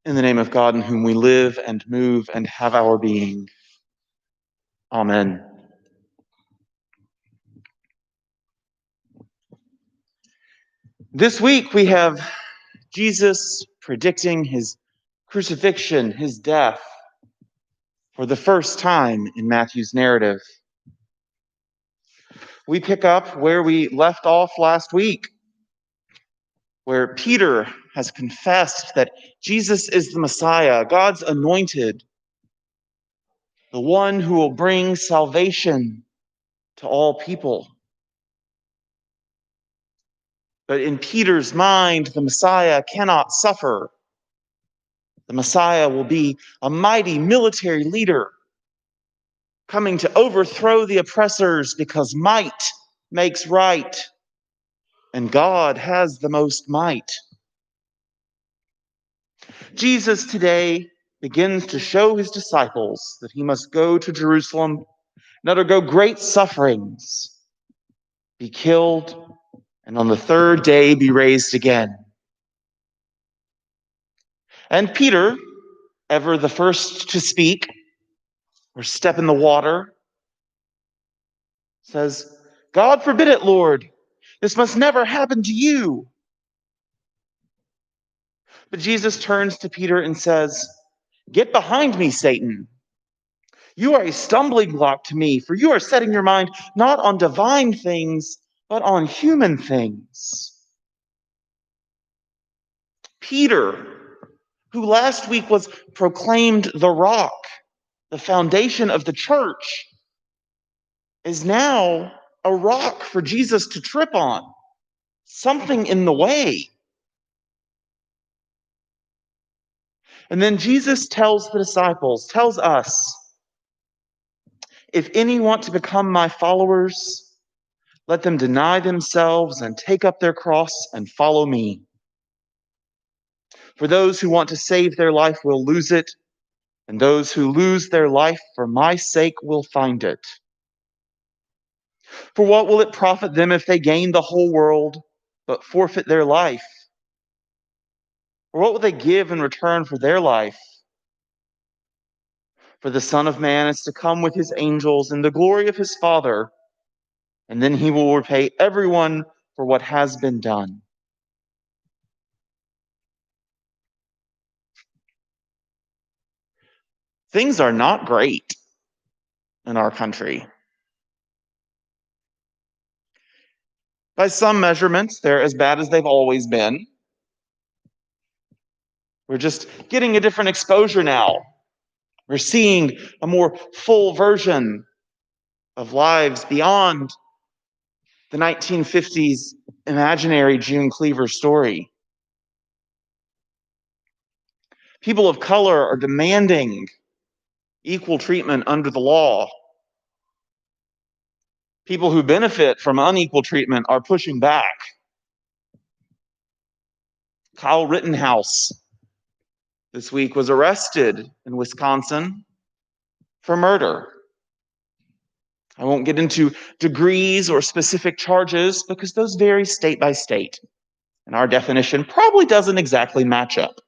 In the name of God, in whom we live and move and have our being. Amen. This week we have Jesus predicting his crucifixion, his death, for the first time in Matthew's narrative. We pick up where we left off last week, where Peter has confessed that Jesus is the Messiah, God's anointed, the one who will bring salvation to all people. But in Peter's mind, the Messiah cannot suffer. The Messiah will be a mighty military leader, coming to overthrow the oppressors because might makes right, and God has the most might. Jesus today begins to show his disciples that he must go to Jerusalem and undergo great sufferings, be killed, and on the third day be raised again. And Peter, ever the first to speak or step in the water, says, "God forbid it, Lord. This must never happen to you." But Jesus turns to Peter and says, "Get behind me, Satan. You are a stumbling block to me, for you are setting your mind not on divine things, but on human things." Peter, who last week was proclaimed the rock, the foundation of the church, is now a rock for Jesus to trip on, something in the way. And then Jesus tells the disciples, tells us, "If any want to become my followers, let them deny themselves and take up their cross and follow me. For those who want to save their life will lose it, and those who lose their life for my sake will find it. For what will it profit them if they gain the whole world, but forfeit their life? Or what will they give in return for their life? For the Son of Man is to come with his angels in the glory of his Father, and then he will repay everyone for what has been done." Things are not great in our country. By some measurements, they're as bad as they've always been. We're just getting a different exposure now. We're seeing a more full version of lives beyond the 1950s imaginary June Cleaver story. People of color are demanding equal treatment under the law. People who benefit from unequal treatment are pushing back. Kyle Rittenhouse this week was arrested in Wisconsin for murder. I won't get into degrees or specific charges because those vary state by state, and our definition probably doesn't exactly match up.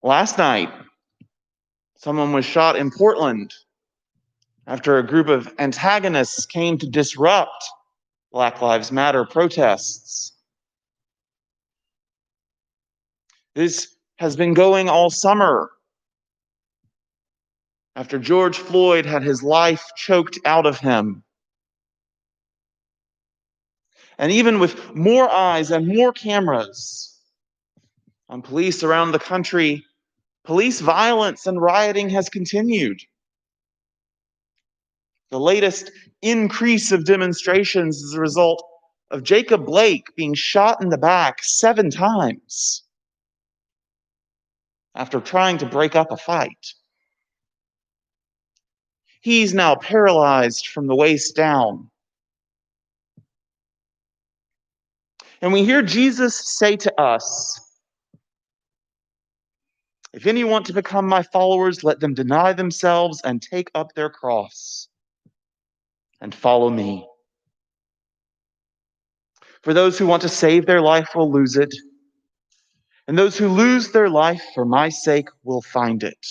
Last night, someone was shot in Portland after a group of antagonists came to disrupt Black Lives Matter protests. This has been going all summer after George Floyd had his life choked out of him. And even with more eyes and more cameras on police around the country, police violence and rioting has continued. The latest increase of demonstrations is a result of Jacob Blake being shot in the back 7 times after trying to break up a fight. He's now paralyzed from the waist down. And we hear Jesus say to us, "If any want to become my followers, let them deny themselves and take up their cross and follow me. For those who want to save their life will lose it, And those who lose their life for my sake will find it.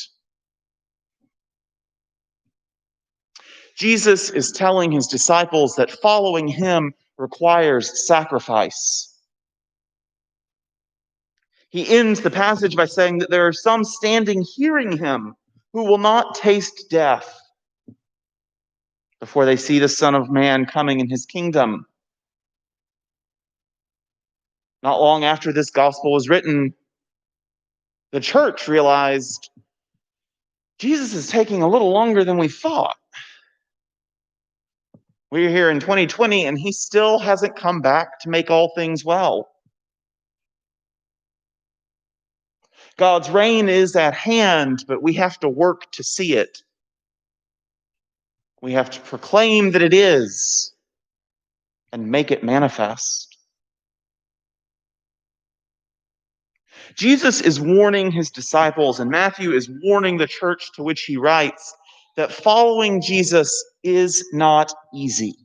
Jesus is telling his disciples that following him requires sacrifice. He ends the passage by saying that there are some standing hearing him who will not taste death before they see the Son of Man coming in his kingdom. Not long after this gospel was written, the church realized Jesus is taking a little longer than we thought. We're here in 2020 and he still hasn't come back to make all things well. God's reign is at hand, but we have to work to see it. We have to proclaim that it is and make it manifest. Jesus is warning his disciples, and Matthew is warning the church to which he writes, that following Jesus is not easy.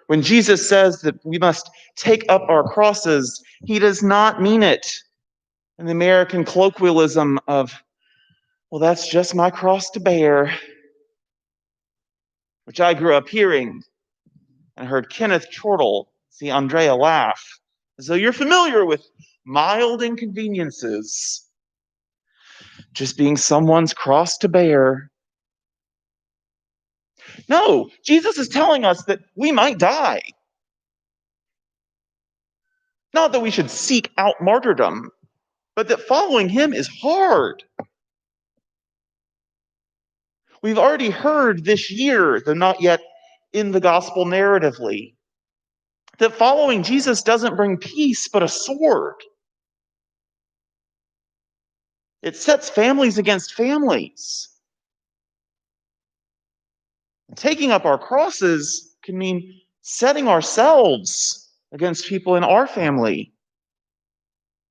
When Jesus says that we must take up our crosses, he does not mean it in the American colloquialism of, well, that's just my cross to bear, which I grew up hearing and heard Kenneth Chortle see Andrea laugh, as though you're familiar with mild inconveniences just being someone's cross to bear. No, Jesus is telling us that we might die. Not that we should seek out martyrdom, but that following him is hard. We've already heard this year, though not yet in the gospel narratively, that following Jesus doesn't bring peace, but a sword. It sets families against families. Taking up our crosses can mean setting ourselves against people in our family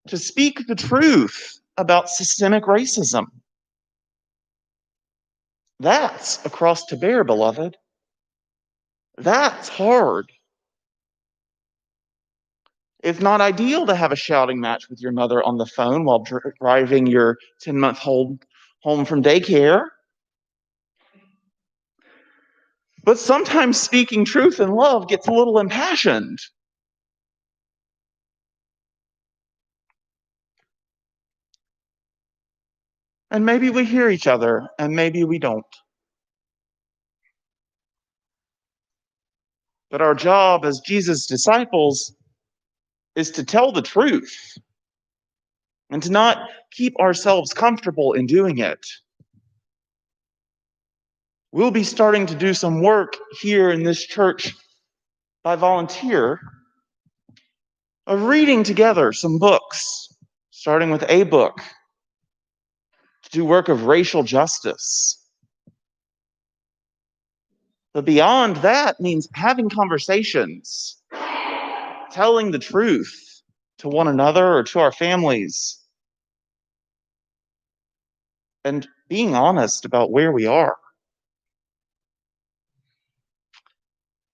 to speak the truth about systemic racism. That's a cross to bear, beloved. That's hard. It's not ideal to have a shouting match with your mother on the phone while driving your 10-month-old home from daycare. But sometimes speaking truth in love gets a little impassioned. And maybe we hear each other, and maybe we don't. But our job as Jesus' disciples is to tell the truth and to not keep ourselves comfortable in doing it. We'll be starting to do some work here in this church by volunteer of reading together some books, starting with a book to do work of racial justice. But beyond that means having conversations, telling the truth to one another or to our families, and being honest about where we are.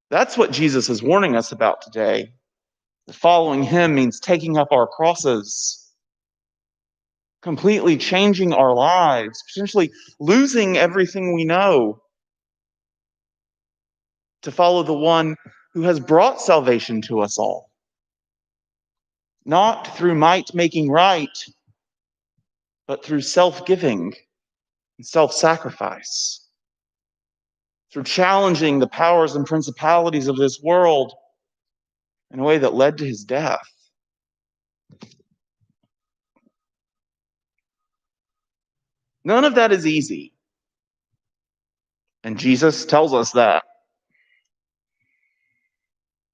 That's what Jesus is warning us about today. Following him means taking up our crosses, completely changing our lives, potentially losing everything we know to follow the one who has brought salvation to us all. Not through might making right, but through self-giving and self-sacrifice. Through challenging the powers and principalities of this world in a way that led to his death. None of that is easy. And Jesus tells us that.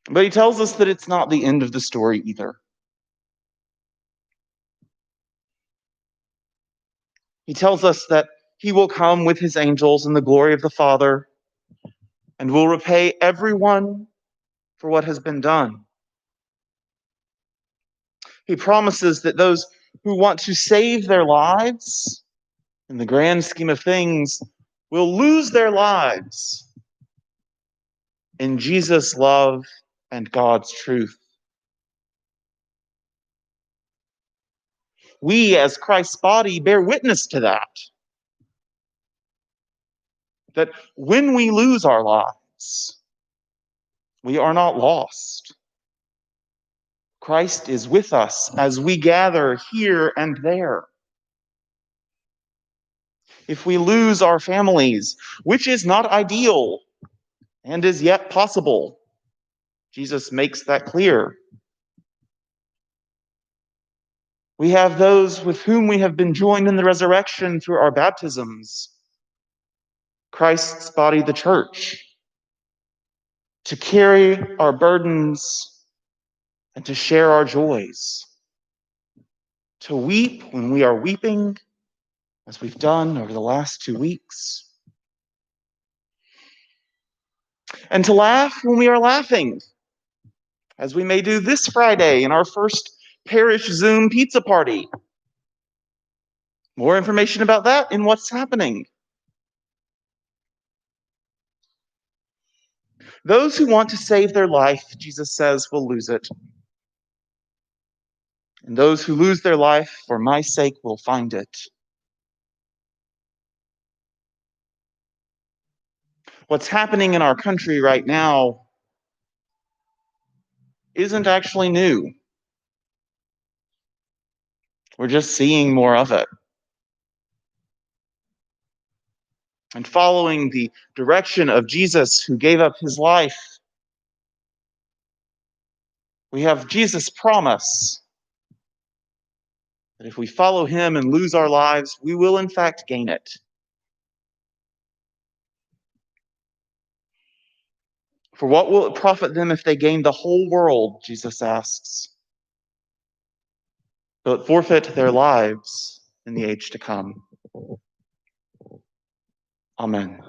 But he tells us that it's not the end of the story either. He tells us that he will come with his angels in the glory of the Father and will repay everyone for what has been done. He promises that those who want to save their lives in the grand scheme of things will lose their lives in Jesus' love and God's truth. We, as Christ's body, bear witness to that. That when we lose our lives, we are not lost. Christ is with us as we gather here and there. If we lose our families, which is not ideal and is yet possible, Jesus makes that clear. We have those with whom we have been joined in the resurrection through our baptisms, Christ's body, the church, to carry our burdens and to share our joys, to weep when we are weeping, as we've done over the last 2 weeks, and to laugh when we are laughing, as we may do this Friday in our first parish Zoom pizza party. More information about that in What's Happening. Those who want to save their life, Jesus says, will lose it. And those who lose their life for my sake will find it. What's happening in our country right now isn't actually new. We're just seeing more of it. And following the direction of Jesus, who gave up his life, we have Jesus' promise that if we follow him and lose our lives, we will in fact gain it. For what will it profit them if they gain the whole world, Jesus asks, but forfeit their lives in the age to come? Amen.